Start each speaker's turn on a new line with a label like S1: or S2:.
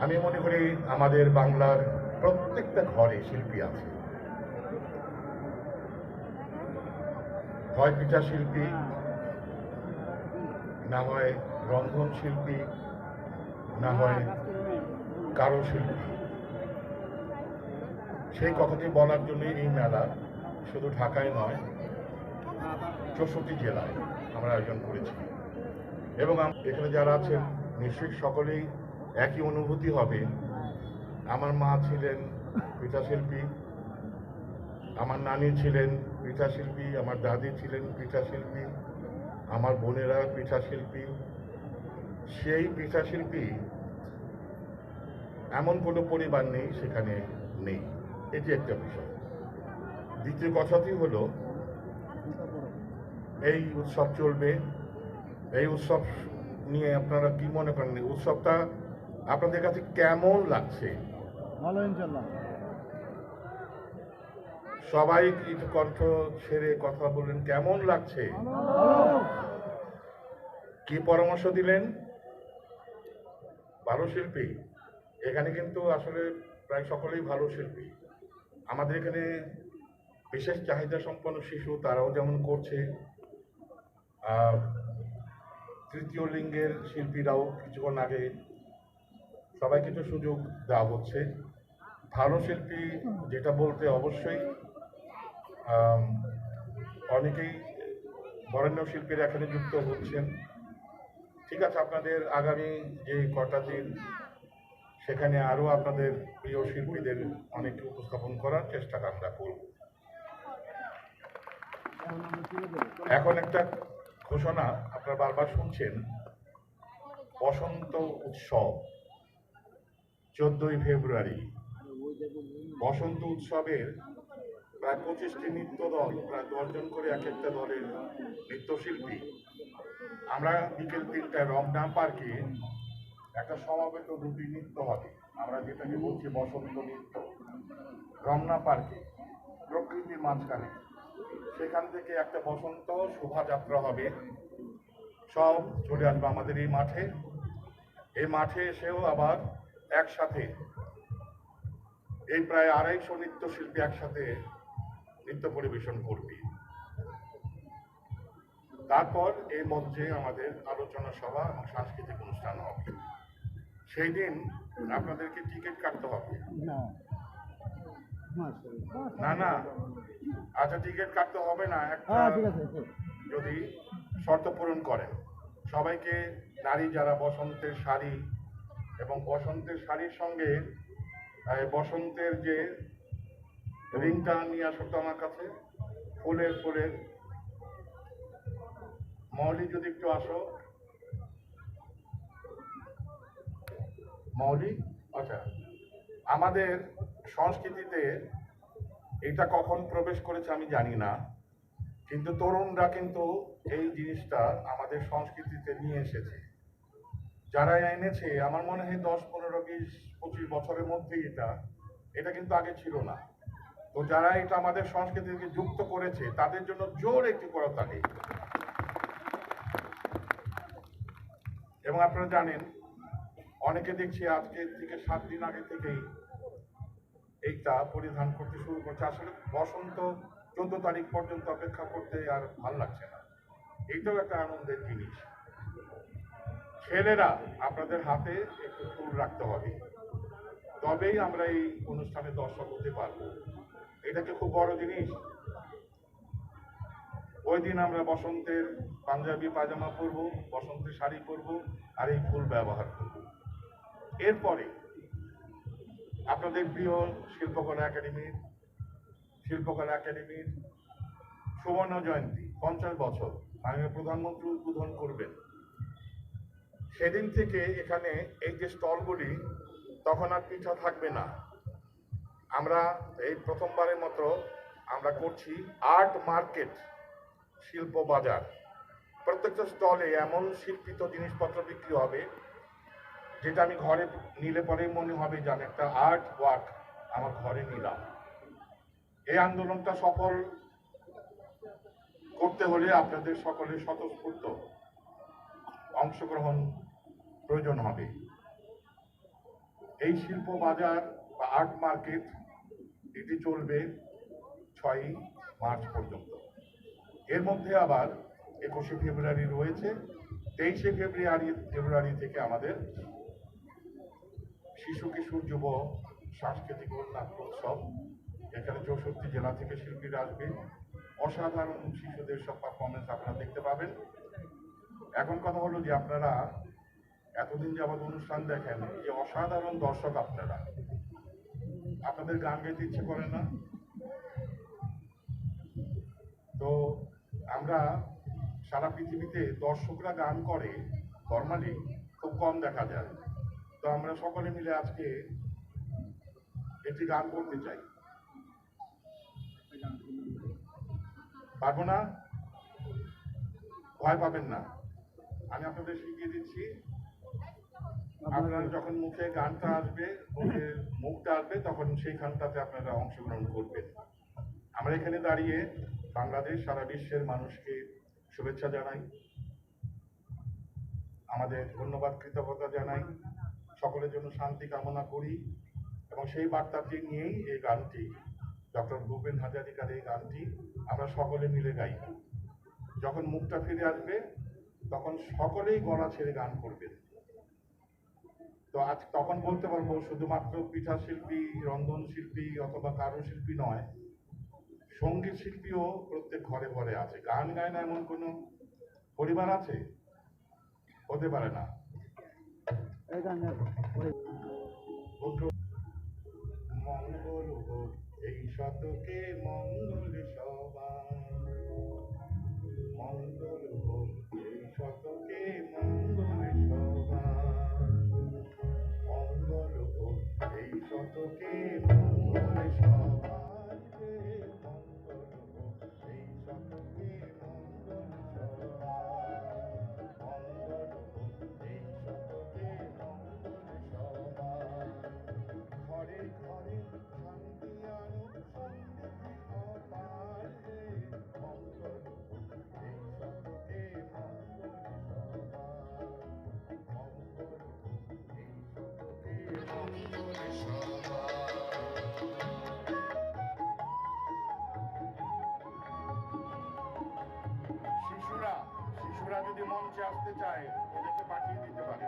S1: আমি মনে করি আমাদের বাংলার প্রত্যেকটা ঘরে শিল্পী আছে, হয় পিঠা শিল্পী, না হয় রন্ধন শিল্পী, না হয় কারো শিল্পী। সেই কথাটি বলার জন্যই এই মেলা শুধু ঢাকায় নয়, 64 জেলায় আমরা আয়োজন করেছি। এবং এখানে যারা আছেন নিশ্চয়ই সকলেই একই অনুভূতি হবে। আমার মা ছিলেন পিঠা শিল্পী, আমার নানি ছিলেন পিঠা শিল্পী, আমার দাদি ছিলেন পিঠা শিল্পী, আমার বোনেরা পিঠা শিল্পী। সেই পিঠা শিল্পী এমন কোনো পরিবার নেই সেখানে নেই, এটি একটা বিষয়। দ্বিতীয় কথাটি হলো, এই উৎসব চলবে। এই উৎসব নিয়ে আপনারা কি মনে করেন? উৎসবটা আপনাদের কাছে কেমন লাগছে?
S2: ভালো, ইনশাল্লাহ।
S1: সবাই একটু কণ্ঠ ছেড়ে কথা বললেন, কেমন লাগছে? কি পরামর্শ দিলেন? ভালো শিল্পী। এখানে কিন্তু আসলে প্রায় সকলেই ভালো শিল্পী। আমাদের এখানে বিশেষ চাহিদা সম্পন্ন শিশু, তারাও যেমন করছে, তৃতীয় লিঙ্গের শিল্পীরাও কিছুক্ষণ আগে সবাইকে তো সুযোগ দেওয়া হচ্ছে। ভালো শিল্পী যেটা বলতে অবশ্যই অনেকেই বরেণ্য শিল্পীরা এখানে যুক্ত হচ্ছেন। ঠিক আছে, আপনাদের আগামী যে কটা দিন সেখানে আরও আপনাদের প্রিয় শিল্পীদের অনেকে উপস্থাপন করার চেষ্টা আমরা করব। এখন একটা ঘোষণা আপনারা বারবার শুনছেন, বসন্ত উৎসব 14ই ফেব্রুয়ারি। বসন্ত উৎসবের প্রায় 25টি নৃত্য দল, প্রায় 10 জন করে এক একটা দলের নৃত্যশিল্পী। আমরা বিকেল 3টায় রমনা পার্কে একটা সমাবেত দুটি নৃত্য হবে, আমরা যেটাকে বলছি বসন্ত নৃত্য। রমনা পার্কে প্রকৃতির মাঝখানে, সেখান থেকে একটা বসন্ত শোভাযাত্রা হবে, সব চলে আসবে আমাদের এই মাঠে। এই মাঠে এসেও আবার একসাথে এই প্রায় 250 নৃত্যশিল্পী একসাথে নৃত্য পরিবেশন করবে। তারপর এই মঞ্চে আমাদের আলোচনা সভা এবং সাংস্কৃতিক অনুষ্ঠান হবে। সেই দিন আপনাদেরকে টিকিট কাটতে হবে। না না, আচ্ছা, টিকিট কাটতে হবে না, একটা যদি শর্ত পূরণ করেন। সবাইকে নারী যারা বসন্তের শাড়ি এবং বসন্তের শাড়ির সঙ্গে বসন্তের যে রিংটা নিয়ে আসো তো আমার কাছে, ফুলের ফুলের। মৌলি যদি একটু আসো। মৌলি, আচ্ছা, আমাদের সংস্কৃতিতে এটা কখন প্রবেশ করেছে আমি জানি না, কিন্তু তরুণরা কিন্তু এই জিনিসটা আমাদের সংস্কৃতিতে নিয়ে এসেছে। যারা এনেছে, আমার মনে হয় 10, 15, 20, 25 বছরের মধ্যেই এটা কিন্তু আগে ছিল না। তো যারা এটা আমাদের সংস্কৃতিকে যুক্ত করেছে তাদের জন্য জোর একটি করতালি। এবং আপনারা জানেন, অনেকে দেখছি আজকে থেকে 7 দিন আগে থেকেই এইটা পরিধান করতে শুরু করছে। আসলে বসন্ত 14 তারিখ পর্যন্ত অপেক্ষা করতে আর ভালো লাগছে না। এইটাও একটা আনন্দের জিনিস। ছেলেরা, আপনাদের হাতে একটু ফুল রাখতে হবে, তবেই আমরা এই অনুষ্ঠানে দর্শক হতে পারবো। এটা কি খুব বড় জিনিস? ওই দিন আমরা বসন্তের পাঞ্জাবি পায়জামা পরবো, বসন্তের শাড়ি পরবো, আর এই ফুল ব্যবহার করব। এরপরে আপনাদের প্রিয় শিল্পকলা একাডেমির সুবর্ণ জয়ন্তী, 50 বছর, মাননীয় প্রধানমন্ত্রী উদ্বোধন করবেন। সেদিন থেকে এখানে এই যে স্টলগুলি, তখন আর পিঠা থাকবে না। আমরা এই প্রথমবারের মতো আমরা করছি আর্ট মার্কেট, শিল্প বাজার। প্রত্যেকটা স্টলে এমন শিল্পিত জিনিসপত্র বিক্রি হবে যেটা আমি ঘরে নিলে পরেই মনে হবে যে আমি একটা আর্ট ওয়ার্ক আমার ঘরে নিলাম। এই আন্দোলনটা সফল করতে হলে আপনাদের সকলের স্বতঃস্ফূর্ত অংশগ্রহণ প্রয়োজন হবে। এই শিল্প বাজার বা আর্ট মার্কেট এটি চলবে 6ই মার্চ পর্যন্ত। এর মধ্যে আবার 21শে ফেব্রুয়ারি রয়েছে। 23শে ফেব্রুয়ারি থেকে আমাদের শিশু কিশোর যুব সাংস্কৃতিক নাট্য উৎসব, এখানে 64 জেলা থেকে শিল্পীরা আসবে। অসাধারণ শিশুদের সব পারফরমেন্স আপনারা দেখতে পাবেন। এখন কথা হলো যে আপনারা এতদিন যাবৎ অনুষ্ঠান দেখেন, যে অসাধারণ দর্শক আপনাদের গান গাইতে ইচ্ছে করে না? তো আমরা সারা পৃথিবীতে দর্শকরা গান করে নর্মালি খুব কম দেখা যায়। তো আমরা সকলে মিলে আজকে একটি গান করতে চাই। পারবো না? ভয় পাবেন না, আমি আপনাদের শিখিয়ে দিচ্ছি। আপনারা যখন মুখে গানটা আসবে, মুখটা আসবে, তখন সেই গানটাতে আপনারা অংশগ্রহণ করবেন। আমরা এখানে দাঁড়িয়ে বাংলাদেশ, সারা বিশ্বের মানুষকে শুভেচ্ছা জানাই, আমাদের ধন্যবাদ কৃতজ্ঞতা জানাই, সকলের জন্য শান্তি কামনা করি এবং সেই বার্তাটি নিয়েই এই গানটি, ডক্টর ভূপেন হাজারিকার এই গানটি আমরা সকলে মিলে গাইব। যখন মুখটা ফিরে আসবে তখন সকলেই গলা ছেড়ে গান করবেন। তো আজ তখন বলতে পারবো শুধুমাত্র পিঠা শিল্পী, রন্ধন শিল্পী অথবা কারু শিল্পী নয়, সঙ্গীত শিল্পীও প্রত্যেক ঘরে ঘরে আছে। গান গায় না এমন কোনো পরিবার আছে? হতে পারে না। মঙ্গল হোক এই শতকে, মঙ্গল সবার, মঙ্গল হোক এই শতকে, মঙ্গল সবার, মঙ্গল হোক এই শতকে, মঙ্গল সবার, মঙ্গল হোক এই শতকে, মঙ্গল সবার, মঙ্গল হোক এই শতকে, মঙ্গল সবার, ঘরে ঘরে শান্তি আনুক সমৃদ্ধি অপার, মঙ্গল হোক এই শতকে, মঙ্গল সবার, মঙ্গল হোক এই শতকে, মঙ্গল সবার। শিশুরা যদি মঞ্চে আসতে চায়, ওদেরকে পাঠিয়ে দিতে পারে।